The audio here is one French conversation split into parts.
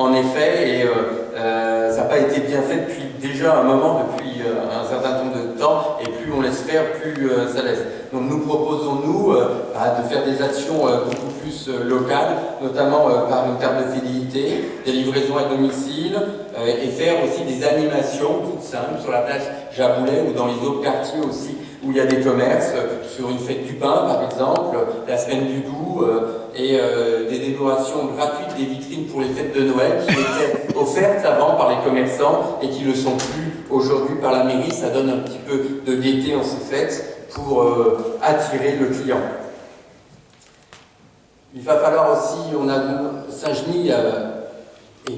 en effet, et ça n'a pas été bien fait depuis déjà un moment, depuis un certain nombre de temps, et plus on laisse faire, plus ça laisse. Donc nous proposons, nous, de faire des actions beaucoup plus locales, notamment par une carte de fidélité, des livraisons à domicile, et faire aussi des animations toutes simples sur la place Jaboulet ou dans les autres quartiers aussi où il y a des commerces, sur une fête du pain par exemple, la semaine du doux, et des décorations gratuites des vitrines pour les fêtes de Noël qui étaient offertes avant par les commerçants et qui ne le sont plus aujourd'hui par la mairie. Ça donne un petit peu de gaieté en ces fêtes pour attirer le client. Il va falloir aussi, on a Saint-Genis est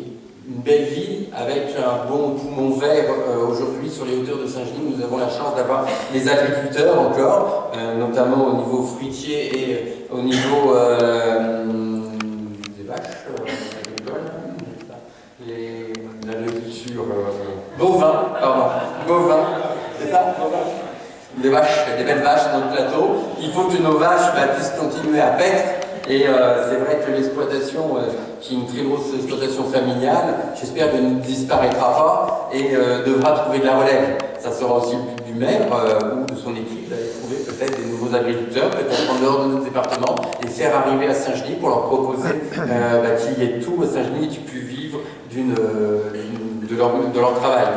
une belle ville avec un bon poumon vert aujourd'hui sur les hauteurs de Saint-Genis. Nous avons la chance d'avoir les agriculteurs encore, notamment au niveau fruitier et au niveau des vaches agricoles, l'agriculture bovin, c'est ça, des vaches, des belles vaches dans le plateau. Il faut que nos vaches puissent continuer à paître. Et c'est vrai que l'exploitation, qui est une très grosse exploitation familiale, j'espère qu'elle ne disparaîtra pas et devra trouver de la relève. Ça sera aussi le but du maire ou de son équipe d'aller trouver peut-être des nouveaux agriculteurs, peut-être en dehors de notre département, et faire arriver à Saint-Genis pour leur proposer qu'il y ait tout à Saint-Genis qui puisse vivre de leur travail.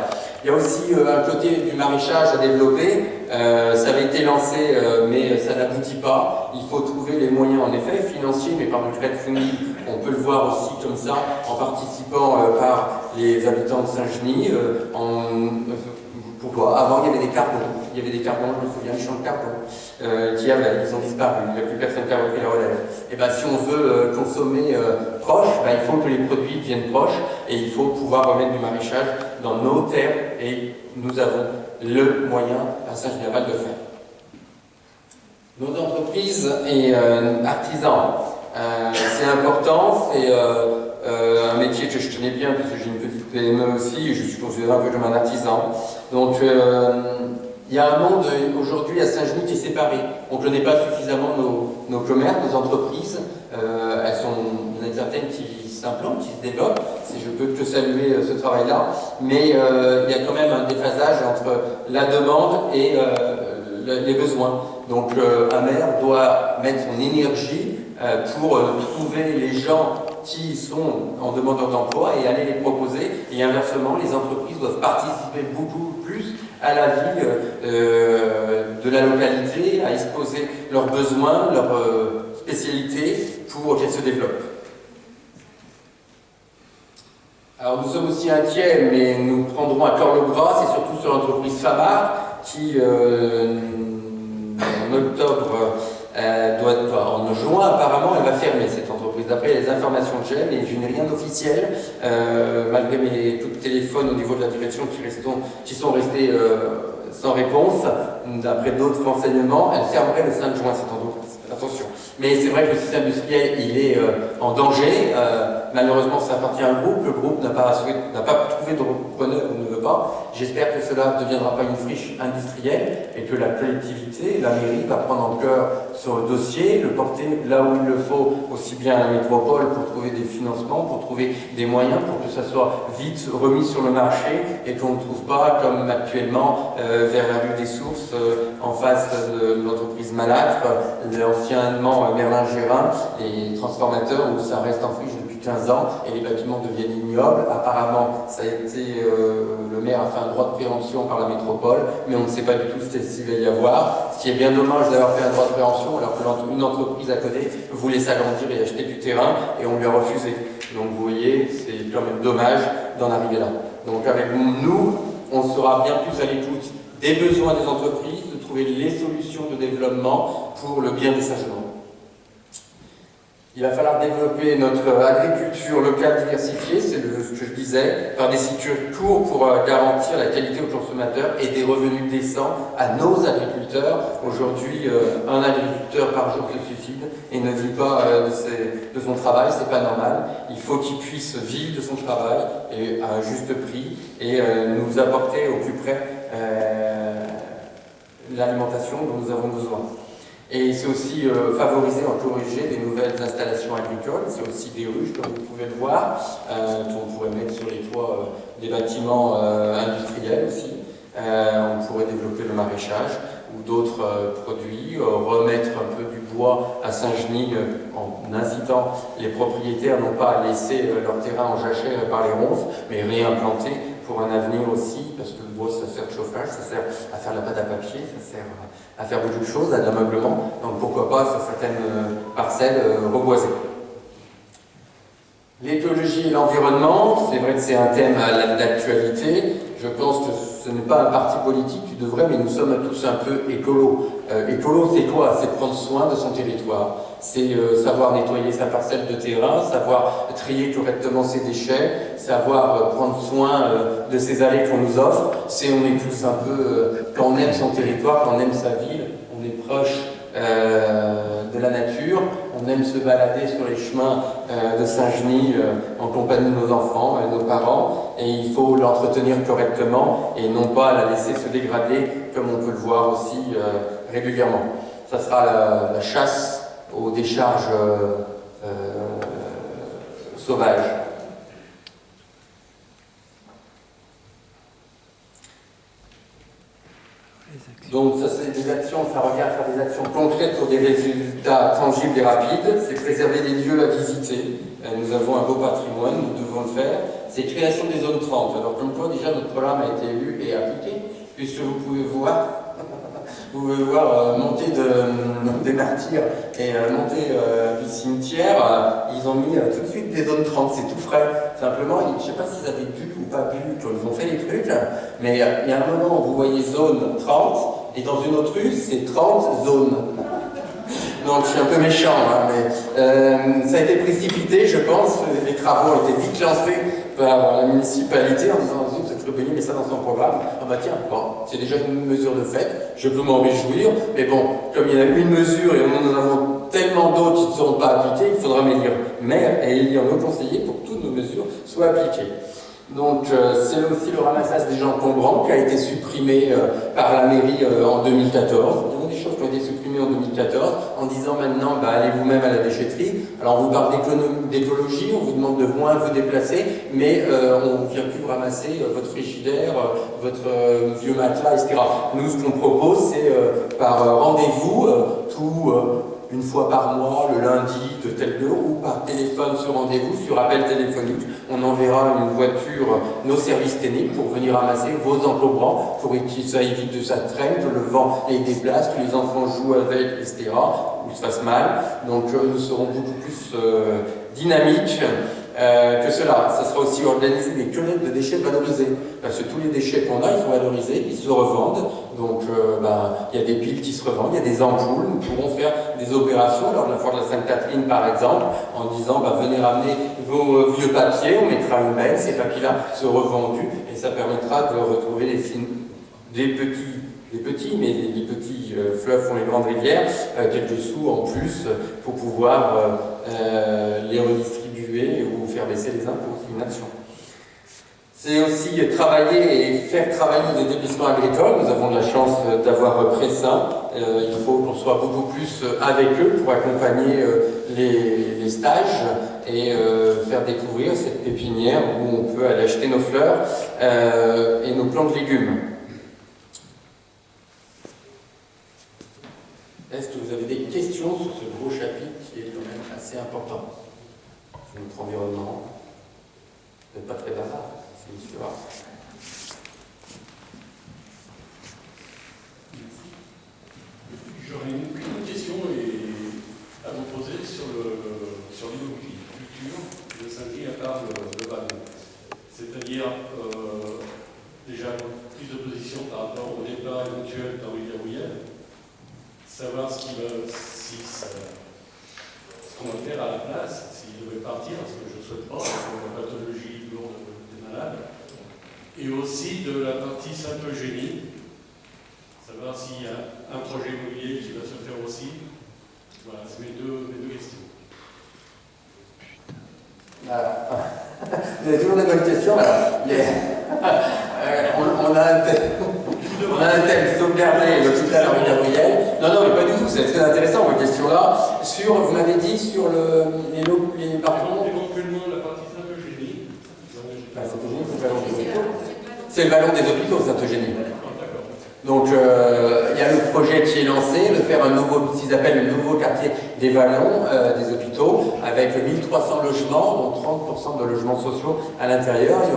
Il y a aussi un côté du maraîchage à développer. Ça avait été lancé, mais ça n'aboutit pas. Il faut trouver les moyens, en effet, financiers, mais par le crowdfunding, on peut le voir aussi comme ça, en participant par les habitants de Saint-Genis. Pourquoi ? Avant, il y avait des cardons. Je me souviens, les champs de cardons ils ont disparu. Il n'y a plus personne qui a repris la relève. Et si on veut consommer proche, il faut que les produits viennent proches et il faut pouvoir remettre du maraîchage dans nos terres et nous avons le moyen à Saint-Général de le faire. Nos entreprises et artisans, c'est important, c'est un métier que je tenais bien parce que j'ai une petite PME aussi et je suis considéré un peu comme un artisan. Donc il y a un monde aujourd'hui à Saint-Genis qui est séparé. On ne connaît pas suffisamment nos commerces, nos entreprises. Il y en a certaines qui s'implantent, qui se développent. Je peux que saluer ce travail-là. Mais il y a quand même un déphasage entre la demande et les besoins. Donc un maire doit mettre son énergie pour trouver les gens qui sont en demandeur d'emploi et aller les proposer. Et inversement, les entreprises doivent participer beaucoup plus à la vie de la localité, à exposer leurs besoins, leurs spécialités pour qu'elles se développent. Alors nous sommes aussi inquiets, mais nous prendrons à cœur le bras, c'est surtout sur l'entreprise Famar qui, en octobre, en juin apparemment, elle va fermer cette entreprise. D'après les informations que j'ai, mais je n'ai rien d'officiel, malgré mes coups de téléphone au niveau de la direction qui sont restés sans réponse, d'après d'autres renseignements, elle fermerait le 5 juin cette entreprise. Attention. Mais c'est vrai que le site industriel, il est en danger. Malheureusement, ça appartient à un groupe. Le groupe n'a pas trouvé de repreneur ou ne veut pas. J'espère que cela ne deviendra pas une friche industrielle et que la collectivité, la mairie, va prendre en cœur ce dossier, le porter là où il le faut, aussi bien à la métropole pour trouver des financements, pour trouver des moyens pour que ça soit vite remis sur le marché et qu'on ne trouve pas, comme actuellement, vers la rue des Sources, en face de l'entreprise Malâtre, l'anciennement Merlin-Gérin, les transformateurs où ça reste en friche depuis 15 ans et les bâtiments deviennent ignobles. Apparemment, ça a été, le maire a fait un droit de préemption par la métropole, mais on ne sait pas du tout ce qu'il va y avoir. Ce qui est bien dommage d'avoir fait un droit de préemption alors qu'une entreprise à côté voulait s'agrandir et acheter du terrain et on lui a refusé. Donc vous voyez, c'est quand même dommage d'en arriver là. Donc avec nous, on sera bien plus à l'écoute des besoins des entreprises, de trouver les solutions de développement pour le bien des Saint-Genois. Il va falloir développer notre agriculture locale diversifiée, c'est ce que je disais, par des cycles courts pour garantir la qualité aux consommateurs et des revenus décents à nos agriculteurs. Aujourd'hui, un agriculteur par jour se suicide et ne vit pas de son travail, c'est pas normal. Il faut qu'il puisse vivre de son travail et à un juste prix et nous apporter au plus près l'alimentation dont nous avons besoin. Et c'est aussi favoriser, encourager des nouvelles installations agricoles. C'est aussi des ruches, comme vous pouvez le voir, qu'on pourrait mettre sur les toits des bâtiments industriels aussi. On pourrait développer le maraîchage ou d'autres produits, remettre un peu du bois à Saint-Genis en incitant les propriétaires non pas à laisser leur terrain en jachère par les ronces, mais réimplanter pour un avenir aussi, parce que le bois ça sert de chauffage, ça sert à faire la pâte à papier, ça sert à faire beaucoup de choses, à de l'ameublement, donc pourquoi pas sur certaines parcelles reboisées. L'écologie et l'environnement, c'est vrai que c'est un thème d'actualité. Je pense que ce n'est pas un parti politique qui devrait, mais nous sommes tous un peu écolos. Écolo, c'est quoi? C'est prendre soin de son territoire. C'est savoir nettoyer sa parcelle de terrain, savoir trier correctement ses déchets, savoir prendre soin de ces allées qu'on nous offre. On est tous un peu, quand on aime son territoire, quand on aime sa ville, on est proche de la nature, on aime se balader sur les chemins de Saint-Genis en compagnie de nos enfants et nos parents, et il faut l'entretenir correctement et non pas la laisser se dégrader comme on peut le voir aussi régulièrement. Ça sera la chasse aux décharges sauvages. Donc ça c'est des actions, ça revient à faire des actions concrètes pour des résultats tangibles et rapides. C'est préserver les lieux à visiter. Nous avons un beau patrimoine, nous devons le faire. C'est création des zones 30. Alors comme quoi déjà notre programme a été élu et appliqué, puisque vous pouvez voir monter des martyrs et monter du cimetière, ils ont mis tout de suite des zones 30, c'est tout frais. Simplement, je ne sais pas s'ils avaient bu ou pas bu quand ils ont fait les trucs, mais il y a un moment où vous voyez zone 30, et dans une autre rue, c'est 30 zones. Donc je suis un peu méchant, hein, mais ça a été précipité, je pense. Les travaux ont été vite lancés par la municipalité en disant zut, que le Béni met ça dans son programme. Ah bah tiens, bon, c'est déjà une mesure de fait, je peux m'en réjouir, mais bon, comme il y a une mesure et nous en avons tellement d'autres qui ne seront pas appliquées, il faudra m'élire maire et élire nos conseillers pour que toutes nos mesures soient appliquées. Donc c'est aussi le ramassage des gens encombrants qui a été supprimé par la mairie en 2014. Il y a des choses qui ont été supprimées en 2014 en disant maintenant allez vous-même à la déchetterie. Alors on vous parle d'écologie, on vous demande de moins vous déplacer, mais on ne vient plus vous ramasser votre frigidaire, votre vieux matelas, etc. Nous ce qu'on propose c'est par rendez-vous une fois par mois, le lundi de telle heure, ou par téléphone sur rendez-vous, sur appel téléphonique. On enverra une voiture, nos services techniques, pour venir ramasser vos encombrants, pour que ça évite de ça traîne, que le vent les déplace, que les enfants jouent avec, etc., ou se fassent mal. Donc nous serons beaucoup plus dynamiques que cela. Ça sera aussi organiser des collectes de déchets valorisés, parce que tous les déchets qu'on a, ils sont valorisés, ils se revendent. Donc il y a des piles qui se revendent, il y a des ampoules. Nous pourrons faire des opérations lors de la foire de la Sainte-Catherine par exemple, en disant venez ramener vos vieux papiers, on mettra une benne, ces papiers-là seront revendus et ça permettra de retrouver les petits, mais les petits fleuves font les grandes rivières, quelques sous en plus pour pouvoir les redistribuer ou faire baisser les impôts. C'est une action. C'est aussi travailler et faire travailler des établissements agricoles. Nous avons de la chance d'avoir repris ça. Il faut qu'on soit beaucoup plus avec eux pour accompagner les stages et faire découvrir cette pépinière où on peut aller acheter nos fleurs et nos plants de légumes. Est-ce que vous avez des questions sur ce gros chapitre qui est quand même assez important sur notre environnement? Vous n'êtes pas très bavard. Merci. J'aurais une question à vous poser sur l'immobilier de Saint-Genis à part le Vallon. C'est-à-dire, déjà, plus d'opposition par rapport au départ éventuel d'Henri Garouillet, savoir ce qu'on va faire à la place, s'il devait partir, parce que je ne souhaite pas, parce que la pathologie lourde des malades, et aussi de la partie Saint-Eugénie, savoir s'il y a un projet immobilier qui va se faire aussi. Voilà, c'est mes deux questions. Vous avez toujours des bonnes questions. On a un thème sauvegarder l'hôpital Henri Gabriel. Non, non, mais pas du tout, c'est très intéressant votre question-là. Vous m'avez dit sur les parlements. Éventuellement la partie Saint-Eugénie. Saint-Eugénie, c'est le vallon des hôpitaux. C'est le vallon des hôpitaux, Saint-Eugénie. Donc il y a le projet qui est lancé de faire ce qu'ils appellent le nouveau quartier des vallons des hôpitaux, avec 1300 logements, dont 30% de logements sociaux à l'intérieur. Il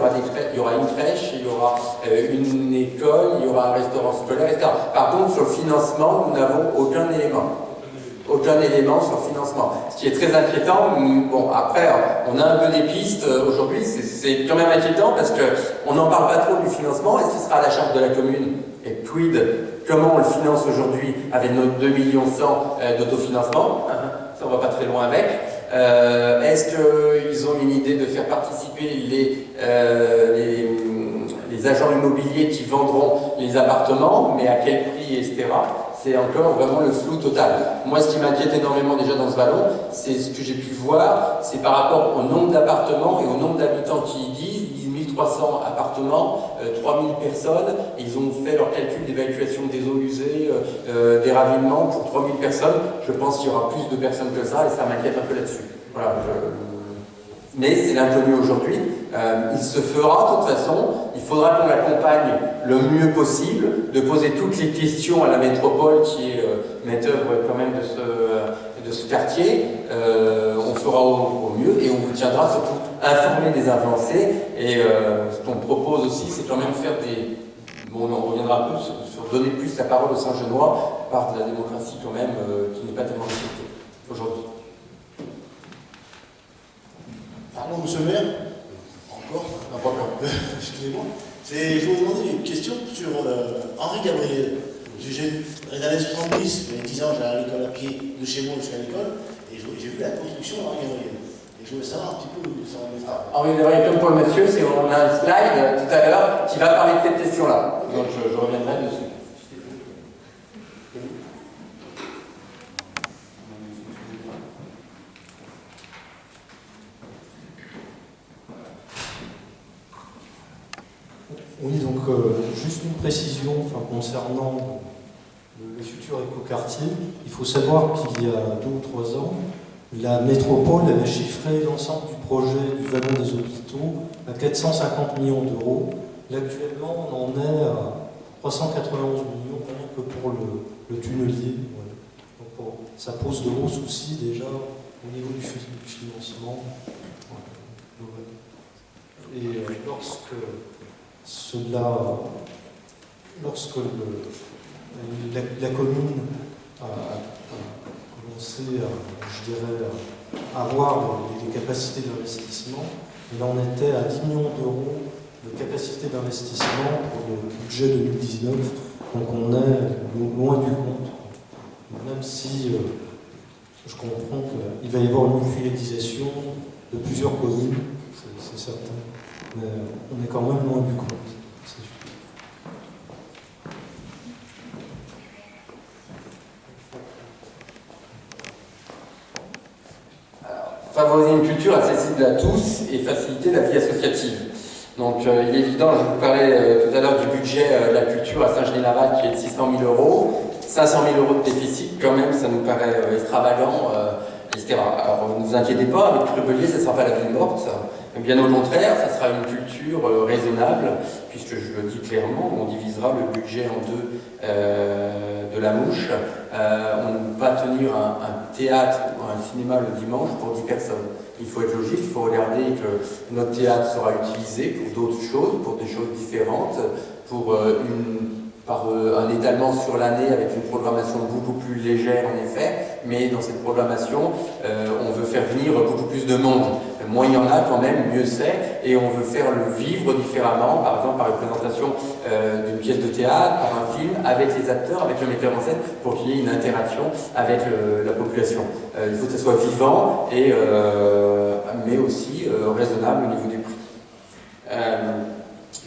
y aura une crèche, il y aura une école, il y aura un restaurant scolaire, etc. Par contre, sur le financement, nous n'avons aucun élément. Aucun élément sur le financement. Ce qui est très inquiétant. Bon, après, on a un peu des pistes aujourd'hui. C'est quand même inquiétant parce qu'on n'en parle pas trop du financement. Est-ce qu'il sera à la charge de la commune? Et quid? Comment on le finance aujourd'hui avec nos 2,1 millions d'autofinancement? Ça, on va pas très loin avec. Est-ce qu'ils ont une idée de faire participer les agents immobiliers qui vendront les appartements, mais à quel prix, etc. C'est encore vraiment le flou total. Moi, ce qui m'inquiète énormément déjà dans ce vallon, c'est ce que j'ai pu voir, c'est par rapport au nombre d'appartements et au nombre d'habitants qui y disent. 1300 appartements, 3000 personnes, et ils ont fait leur calcul d'évacuation des eaux usées, des ravinements pour 3000 personnes. Je pense qu'il y aura plus de personnes que ça, et ça m'inquiète un peu là-dessus. Voilà, mais c'est l'inconnu aujourd'hui. Il se fera de toute façon. Il faudra qu'on l'accompagne le mieux possible, de poser toutes les questions à la métropole qui est maître quand même de ce quartier. On fera au mieux et on vous tiendra surtout informé des avancées. Et ce qu'on propose aussi, c'est quand même faire des... Bon, on reviendra un peu sur donner plus la parole aux Saint-Genois par de la démocratie quand même qui n'est pas tellement respectée aujourd'hui. Pardon, monsieur le maire. Encore. Excusez-moi. Je vous demander une question sur Henri Gabriel. J'ai vu, dans les années 70, il y a 10 ans, j'allais à l'école à pied de chez moi jusqu'à l'école, et j'ai vu la construction d'Henri Gabriel. Et je voulais savoir un petit peu où ça en est. Henri Gabriel, comme pour le monsieur, on a un slide tout à l'heure qui va parler de cette question-là. Donc je reviendrai dessus. Oui, donc juste une précision concernant le futur écoquartier. Il faut savoir qu'il y a 2 ou 3 ans, la métropole avait chiffré l'ensemble du projet du vallon des hôpitaux à 450 millions d'euros. Là, actuellement, on en est à 391 millions rien que pour le tunnelier. Voilà. Donc, bon, ça pose de gros soucis déjà au niveau du financement. Voilà. Et lorsque la commune a commencé à avoir les capacités d'investissement, il en était à 10 millions d'euros de capacité d'investissement pour le budget 2019, donc on est loin du compte. Même si je comprends qu'il va y avoir une mutualisation de plusieurs communes, c'est certain. Mais on est quand même loin du compte. Alors, favoriser une culture accessible à tous et faciliter la vie associative. Donc il est évident, je vous parlais tout à l'heure du budget de la culture à Saint-Genis-Laval qui est de 600 000 euros. 500 000 euros de déficit, quand même, ça nous paraît extravagant, etc. Alors ne vous inquiétez pas, avec Crubelier, ça ne sera pas la ville morte. Bien au contraire, ça sera une culture raisonnable, puisque je le dis clairement, on divisera le budget en deux de la mouche. On ne peut pas tenir un théâtre ou un cinéma le dimanche pour 10 personnes. Il faut être logique, il faut regarder que notre théâtre sera utilisé pour d'autres choses, pour des choses différentes, pour un étalement sur l'année avec une programmation beaucoup plus légère en effet, mais dans cette programmation, on veut faire venir beaucoup plus de monde. Moins il y en a quand même, mieux c'est, et on veut faire le vivre différemment, par exemple par une présentation d'une pièce de théâtre, par un film, avec les acteurs, avec le metteur en scène, pour qu'il y ait une interaction avec la population. Il faut que ça soit vivant, mais aussi raisonnable au niveau des prix.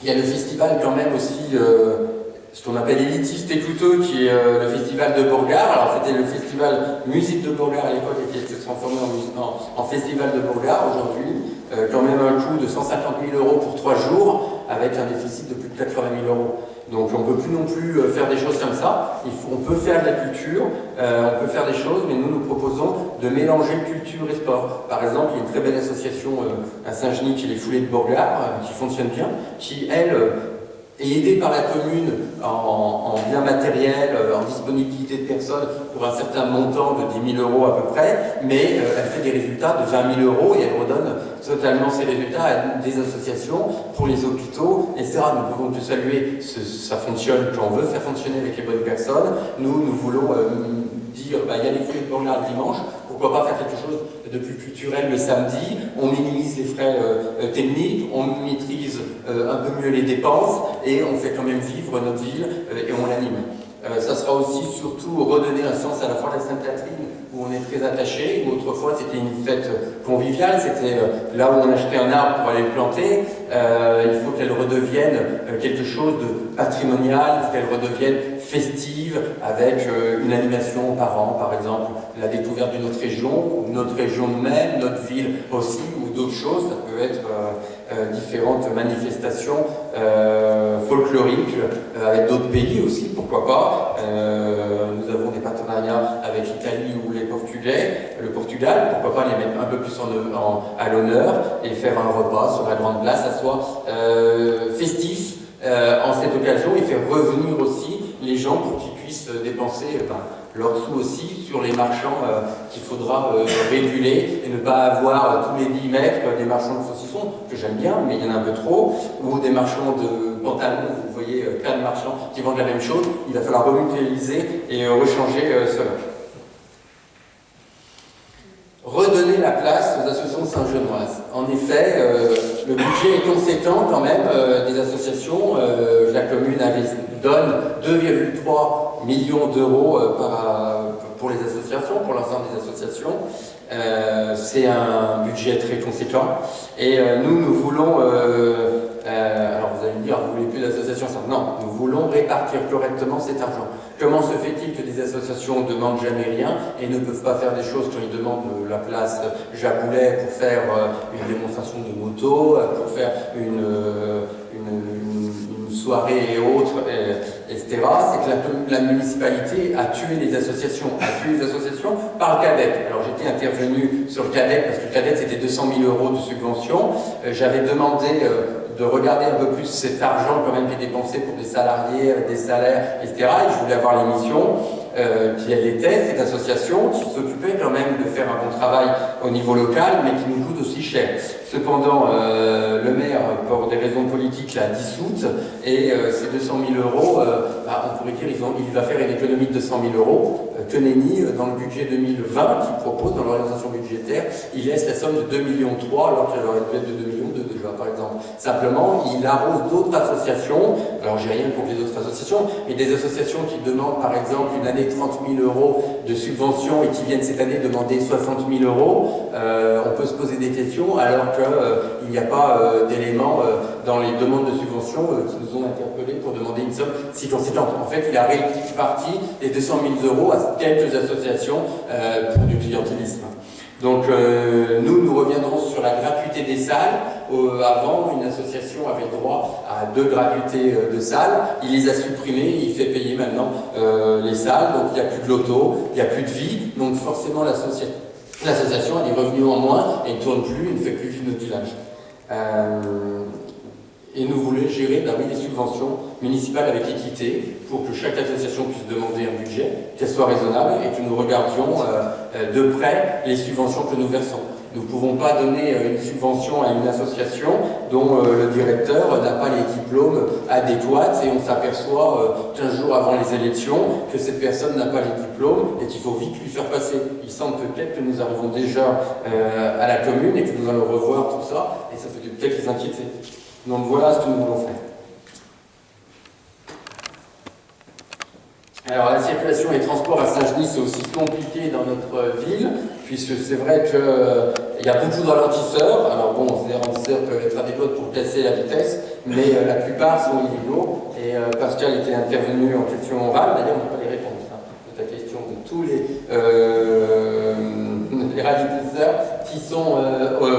Il y a le festival quand même aussi, ce qu'on appelle élitiste et coûteux, qui est le festival de Bourgard. Alors c'était le festival musique de Bourgard à l'époque et qui s'est transformé en festival de Bourgard aujourd'hui. Quand même un coût de 150 000 euros pour 3 jours, avec un déficit de plus de 80 000 euros. Donc on ne peut plus non plus faire des choses comme ça. On peut faire de la culture, on peut faire des choses, mais nous proposons de mélanger culture et sport. Par exemple, il y a une très belle association à Saint-Genis qui est les Foulées de Bourgard, qui fonctionne bien, qui elle est aidée par la commune en biens matériels, en disponibilité de personnes pour un certain montant de 10 000 € à peu près, mais elle fait des résultats de 20 000 € et elle redonne totalement ces résultats à des associations pour les hôpitaux, etc. Nous pouvons te saluer, ça fonctionne quand on veut faire fonctionner avec les bonnes personnes. Nous voulons dire, il y a les Foulées de Bourgard le dimanche, pourquoi pas faire quelque chose de plus culturel le samedi, on minimise les frais techniques, on maîtrise un peu mieux les dépenses et on fait quand même vivre notre ville et on l'anime. Ça sera aussi surtout redonner un sens à la fois à la Sainte-Catherine où on est très attaché, où autrefois c'était une fête conviviale, c'était là où on achetait un arbre pour aller le planter. Il faut qu'elle redevienne quelque chose de patrimonial, il faut qu'elle redevienne festive avec une animation par an, par exemple la découverte d'une autre région, notre région même, notre ville aussi, ou d'autres choses. Ça peut être différentes manifestations folkloriques avec d'autres pays aussi, pourquoi pas. Nous avons des partenariats avec l'Italie ou le Portugal, pourquoi pas les mettre un peu plus à l'honneur et faire un repas sur la grande place, ça soit festif en cette occasion et faire revenir aussi les gens pour qu'ils puissent dépenser leurs sous aussi sur les marchands qu'il faudra réguler et ne pas avoir tous les 10 mètres des marchands de saucissons, que j'aime bien, mais il y en a un peu trop, ou des marchands de pantalons, vous voyez, plein de marchands qui vendent la même chose. Il va falloir remutualiser et rechanger cela. Redonner la place aux associations saint-genoises. En effet, le budget est conséquent quand même des associations. La commune donne 2,3 millions d'euros pour les associations, pour l'ensemble des associations. C'est un budget très conséquent. Et nous voulons... alors vous allez me dire, vous voulez plus d'associations? Non, nous voulons répartir correctement cet argent. Comment se fait-il que des associations ne demandent jamais rien et ne peuvent pas faire des choses quand ils demandent la place Jaboulet pour faire une démonstration de moto, pour faire une soirée et autres, etc. C'est que la municipalité a tué les associations, par le CADEC. Alors j'étais intervenu sur le CADEC parce que le CADEC c'était 200 000 € de subvention. J'avais demandé de regarder un peu plus cet argent quand même qui est dépensé pour des salariés avec des salaires, etc. Et je voulais avoir l'émission qui elle était, cette association qui s'occupait quand même de faire un bon travail au niveau local, mais qui nous coûte aussi cher. Cependant, le maire, pour des raisons politiques, l'a dissoute, et ces 200 000 €, on pourrait dire il va faire une économie de 200 000 €. Que nenni, dans le budget 2020 qu'il propose, dans l'orientation budgétaire, il laisse la somme de 2,3 millions, alors qu'elle aurait dû être de 2,2 millions déjà, par exemple. Simplement, il arrose d'autres associations, alors j'ai rien contre les autres associations, mais des associations qui demandent, par exemple, une année 30 000 € de subvention et qui viennent cette année demander 60 000 €, on peut se poser des questions, alors qu'il n'y a pas d'éléments dans les demandes de subvention qui nous ont interpellés pour demander une somme si conséquente. En fait, il a réparti les 200 000 € à quelques associations pour du clientélisme. Donc nous reviendrons sur la gratuité des salles. Avant, une association avait droit à 2 gratuités de salles. Il les a supprimées, il fait payer maintenant les salles. Donc il n'y a plus de loto, il n'y a plus de vie. Donc forcément l'association a des revenus en moins et ne tourne plus, ne fait plus vivre notre village. Et nous voulons gérer les subventions municipales avec équité pour que chaque association puisse demander un budget, qu'elle soit raisonnable et que nous regardions de près les subventions que nous versons. Nous ne pouvons pas donner une subvention à une association dont le directeur n'a pas les diplômes adéquats et on s'aperçoit 15 jours avant les élections que cette personne n'a pas les diplômes et qu'il faut vite lui faire passer. Il semble peut-être que nous arrivons déjà à la commune et que nous allons revoir tout ça et ça peut peut-être les inquiéter. Donc voilà ce que nous voulons faire. Alors la circulation et les transports à Saint-Genis c'est aussi compliqué dans notre ville, puisque c'est vrai qu'il y a beaucoup de ralentisseurs. Alors bon, ces ralentisseurs peuvent être adéquats pour casser la vitesse, mais la plupart sont illégaux. Et Pascal était intervenu en question orale, d'ailleurs on n'a pas les réponses de ta question de tous les ralentisseurs qui sont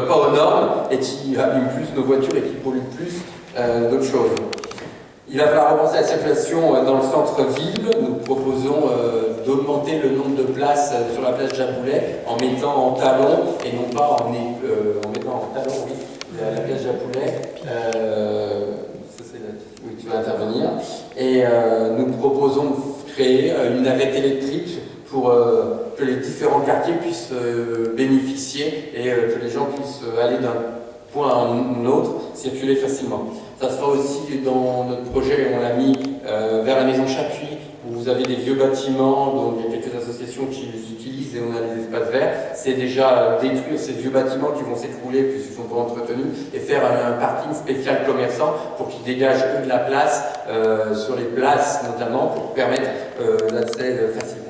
pas aux normes et qui abîment plus nos voitures et qui polluent plus d'autres choses. Il va falloir repenser la circulation dans le centre-ville. Nous proposons d'augmenter le nombre de places sur la place Jaboulet en mettant en talon et non pas en mettant en talon, oui, la place Jaboulet. Ça c'est là où tu vas intervenir. Et nous proposons de créer une navette électrique pour que les différents quartiers puissent bénéficier et que les gens puissent aller d'un point à un autre, circuler facilement. Ça sera aussi dans notre projet, on l'a mis vers la maison Chapuis, où vous avez des vieux bâtiments, donc il y a quelques associations qui les utilisent et on a des espaces verts. C'est déjà détruire ces vieux bâtiments qui vont s'écrouler puisqu'ils ne sont pas entretenus et faire un parking spécial commerçant pour qu'ils dégagent eux de la place sur les places notamment pour permettre l'accès facilement.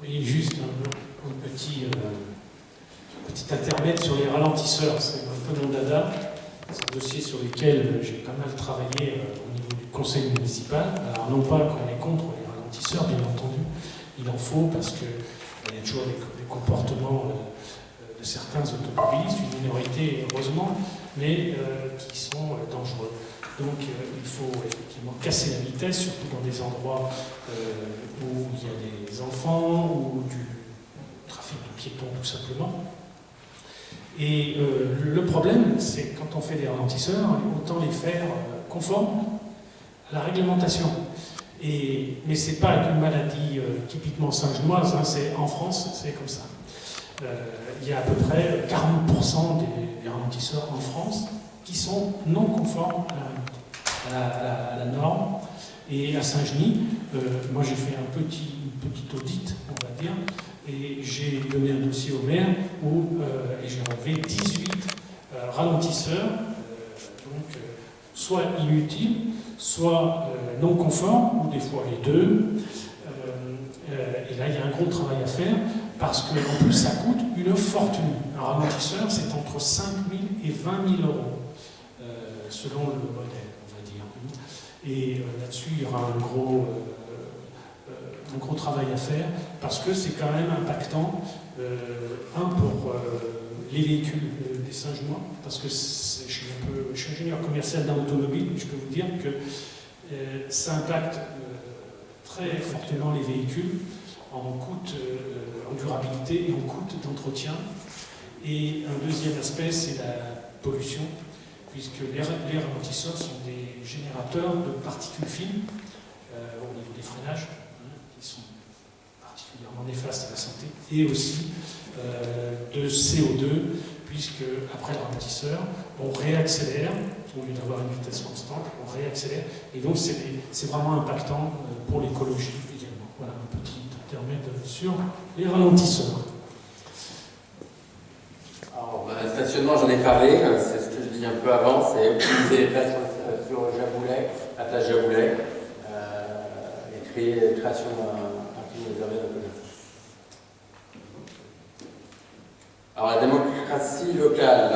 Oui, juste un petit intermède sur les ralentisseurs. C'est un peu mon dada. C'est un dossier sur lequel j'ai pas mal travaillé au niveau du conseil municipal. Alors non pas qu'on est contre les ralentisseurs, bien entendu, il en faut parce qu'il y a toujours des comportements de certains automobilistes, une minorité heureusement, mais qui sont dangereux. Donc il faut effectivement casser la vitesse, surtout dans des endroits où il y a des enfants ou du trafic de piétons tout simplement. Et le problème, c'est quand on fait des ralentisseurs, autant les faire conformes à la réglementation. Mais ce n'est pas une maladie typiquement saint-genoise, hein, en France, c'est comme ça. Il y a à peu près 40% des ralentisseurs en France qui sont non conformes à la norme. Et à Saint-Genis, moi j'ai fait un petit audit, on va dire, et j'ai donné un dossier au maire où j'ai relevé 18 ralentisseurs, soit inutiles, soit non conformes, ou des fois les deux. Et là, il y a un gros travail à faire, parce qu'en plus, ça coûte une fortune. Un ralentisseur, c'est entre 5 000 et 20 000 euros, selon le modèle, on va dire. Et là-dessus, il y aura un gros travail à faire, parce que c'est quand même impactant, pour les véhicules des Saint-Genois, parce que je suis ingénieur commercial dans l'automobile, et je peux vous dire que ça impacte très fortement les véhicules en coût, en durabilité et en coût d'entretien. Et un deuxième aspect, c'est la pollution, puisque les ralentisseurs sont des générateurs de particules fines au niveau des freinages, qui sont particulièrement néfastes à la santé, et aussi de CO2, puisque après le ralentisseur, on réaccélère, au lieu d'avoir une vitesse constante, on réaccélère, et donc c'est vraiment impactant pour l'écologie également. Voilà un petit intermède sur les ralentisseurs. Alors, le stationnement, j'en ai parlé, c'est ce que je dis un peu avant, c'est optimiser les places sur Jaboulet, la place Jaboulet, et création d'un parking réservé à la collectif. Alors, la démocratie locale,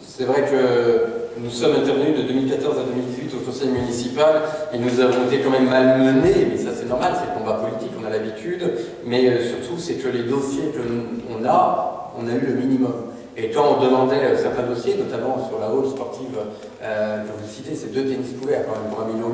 c'est vrai que nous sommes intervenus de 2014 à 2018 au conseil municipal et nous avons été quand même malmenés, mais ça c'est normal, c'est le combat politique, on a l'habitude, mais surtout c'est que les dossiers qu'on a, on a eu le minimum. Et quand on demandait certains dossiers, notamment sur la hall sportive que vous citez, c'est 2 tennis couverts quand même pour 1,8 million,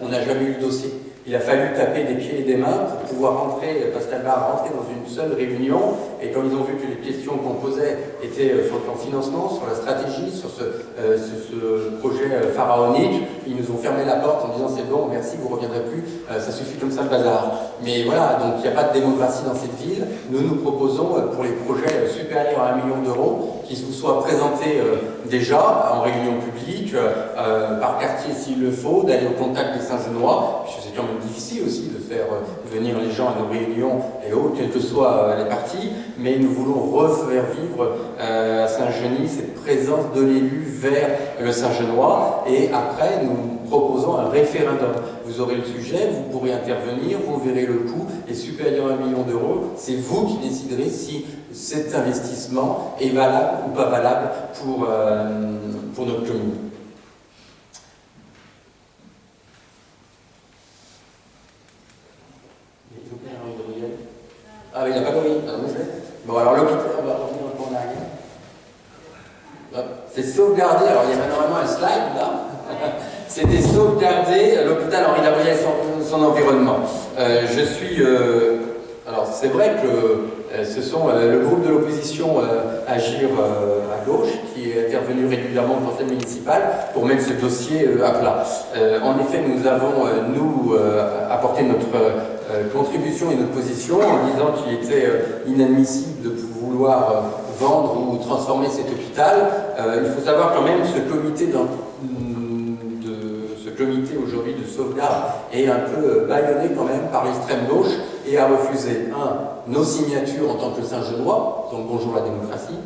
on n'a jamais eu le dossier. Il a fallu taper des pieds et des mains pour pouvoir rentrer, Pascal Barre rentrer dans une seule réunion, et quand ils ont vu que les questions qu'on posait étaient sur le plan financement, sur la stratégie, sur ce projet pharaonique, ils nous ont fermé la porte en disant c'est bon, merci, vous ne reviendrez plus, ça suffit comme ça le bazar. Mais voilà, donc il n'y a pas de démocratie dans cette ville. Nous proposons pour les projets supérieurs à 1 million d'euros, qui vous soient présentés déjà en réunion publique, par quartier s'il le faut, d'aller au contact des Saint-Genois, puisque c'est quand même difficile aussi de faire venir les gens à nos réunions et autres, quelles que soient les parties, mais nous voulons refaire vivre à Saint-Genis cette présence de l'élu vers le Saint-Genois, et après nous proposons un référendum. Vous aurez le sujet, vous pourrez intervenir, vous verrez le coût est supérieur à 1 million d'euros, c'est vous qui déciderez si cet investissement est valable ou pas valable pour notre commune. Ah oui, il n'y a pas d'origine. Bon, alors l'hôpital, on va revenir un peu en arrière. C'est sauvegarder, alors il y a normalement un slide là, c'était sauvegarder l'hôpital Henri Gabriel et son environnement. Je suis... alors c'est vrai que ce sont le groupe de l'opposition Agir à gauche qui est intervenu régulièrement au conseil municipal pour mettre ce dossier à plat. En effet, nous avons, apporté notre contribution et notre position en disant qu'il était inadmissible de vouloir vendre ou transformer cet hôpital. Il faut savoir quand même ce comité aujourd'hui de sauvegarde est un peu bâillonné quand même par l'extrême gauche et a refusé, nos signatures en tant que Saint-Genois, donc bonjour la démocratie.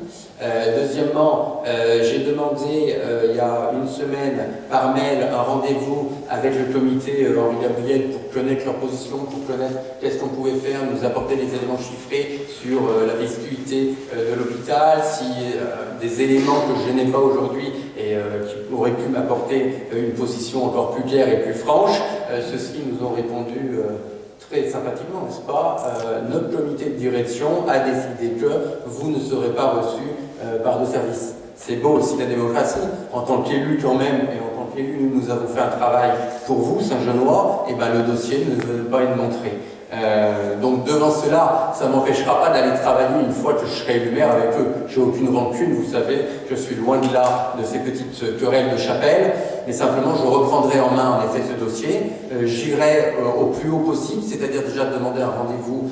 Deuxièmement, j'ai demandé il y a une semaine par mail un rendez-vous avec le comité Henri Gabriel pour connaître leur position, pour connaître qu'est-ce qu'on pouvait faire, nous apporter des éléments chiffrés sur la viabilité de l'hôpital, si des éléments que je n'ai pas aujourd'hui et qui auraient pu m'apporter une position encore plus claire et plus franche. Ceux-ci nous ont répondu très sympathiquement, n'est-ce pas? Notre comité de direction a décidé que vous ne serez pas reçus par nos services. C'est beau aussi la démocratie. En tant qu'élu quand même, et en tant qu'élu, nous avons fait un travail pour vous, Saint-Genois, et le dossier ne veut pas être montré. Donc devant cela, ça ne m'empêchera pas d'aller travailler une fois que je serai élu maire avec eux. J'ai aucune rancune, vous savez, je suis loin de là de ces petites querelles de chapelle, mais simplement je reprendrai en main en effet ce dossier, j'irai au plus haut possible, c'est-à-dire déjà demander un rendez-vous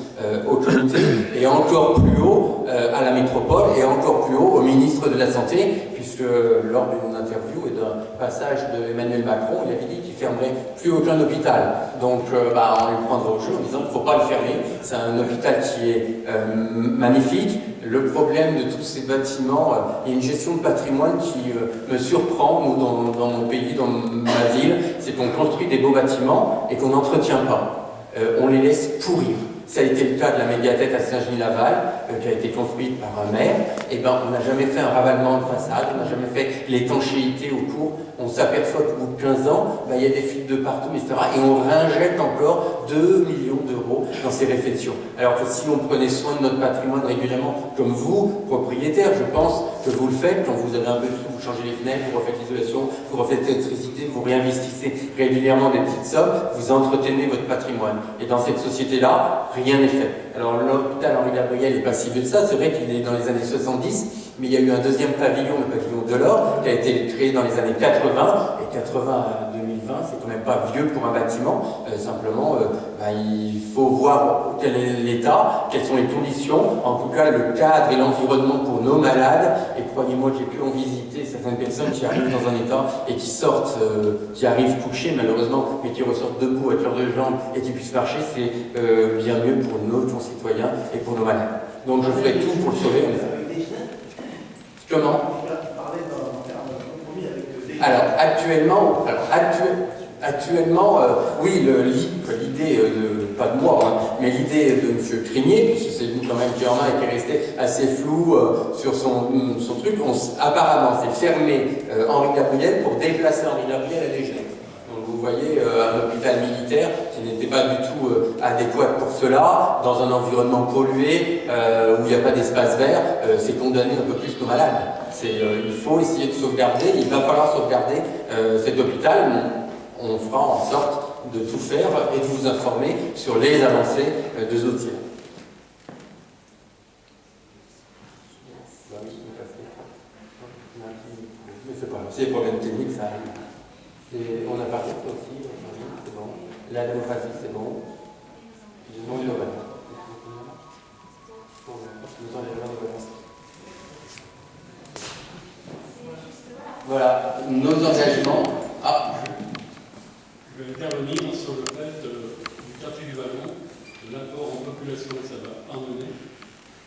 au comité, et encore plus haut à la métropole, et encore plus haut au ministre de la Santé, puisque lors d'une interview et d'un passage d'Emmanuel Macron, il avait dit qu'il fermerait plus aucun hôpital. Donc on lui prendra au jeu en disant qu'il ne faut pas le fermer. C'est un hôpital qui est magnifique. Le problème de tous ces bâtiments, il y a une gestion de patrimoine qui me surprend, nous, dans mon pays, dans ma ville, c'est qu'on construit des beaux bâtiments et qu'on n'entretient pas. On les laisse pourrir. Ça a été le cas de la médiathèque à Saint-Genis-Laval, qui a été construite par un maire. On n'a jamais fait un ravalement de façade, on n'a jamais fait l'étanchéité au cours. On s'aperçoit qu'au bout de 15 ans, il y a des fils de partout, etc. Et on réinjecte encore 2 millions d'euros dans ces réfections. Alors que si on prenait soin de notre patrimoine régulièrement, comme vous, propriétaire, je pense que vous le faites, quand vous avez un peu de sous, vous changez les fenêtres, vous refaites l'isolation, vous refaites l'électricité, vous réinvestissez régulièrement des petites sommes, vous entretenez votre patrimoine. Et dans cette société-là, rien n'est fait. Alors l'hôpital Henri Gabriel est passible de ça, c'est vrai qu'il est dans les années 70, mais il y a eu un deuxième pavillon, le pavillon Delors, qui a été créé dans les années 80, et 80 à 2020, c'est quand même pas vieux pour un bâtiment, simplement il faut voir quel est l'état, quelles sont les conditions, en tout cas le cadre et l'environnement pour nos malades, et croyez-moi que j'ai pu en visiter certaines personnes qui arrivent dans un état et qui sortent, qui arrivent couchés malheureusement, mais qui ressortent debout avec leurs deux jambes et qui puissent marcher, c'est bien mieux pour nos concitoyens et pour nos malades. Donc je ferai tout pour le sauver. Comment? Alors actuellement, oui, l'idée pas de moi, mais l'idée de M. Crinier, puisque c'est lui quand même qui en a et qui est resté assez flou sur son truc, apparemment c'est fermer Henri Gabriel pour déplacer Henri Gabriel à Desgenais. Donc vous voyez un hôpital militaire qui n'était pas du tout adéquat pour cela, dans un environnement pollué, où il n'y a pas d'espace vert, c'est condamner un peu plus nos malades. Il faut essayer de sauvegarder, il va falloir sauvegarder cet hôpital. On fera en sorte de tout faire et de vous informer sur les avancées de Zotier. Mais c'est pas grave, c'est des problèmes techniques, ça arrive. On a parlé aussi, c'est bon. La démocratie, c'est bon. Nous voilà, nos engagements. Je vais intervenir sur le fait du quartier du Vallon, de l'apport en population que ça va emmener,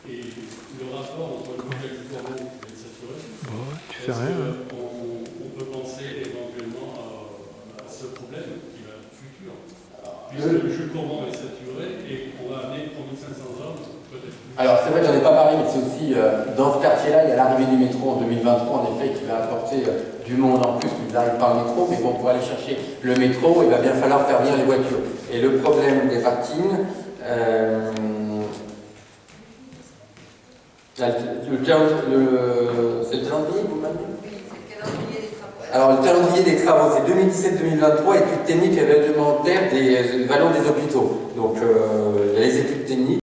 et le rapport entre le projet du Vallon et le saturé. Tu fais rien. On peut penser éventuellement à ce problème qui va être futur. Puisque le Jules Courbon est saturé et on va amener 3500 hommes, peut-être. Alors c'est vrai que j'en ai pas parlé, mais c'est aussi dans ce quartier-là, il y a l'arrivée du métro en 2023, en effet, qui va apporter du monde en plus qui arrive par le métro, mais bon, pour aller chercher le métro, il va bien falloir faire venir les voitures. Et le problème des parkings, C'est le calendrier, vous m'avez dit? Oui, c'est le calendrier des travaux. Alors, le calendrier des travaux, c'est 2017-2023, études techniques et réglementaires des vallons des hôpitaux. Donc, il y a les études techniques.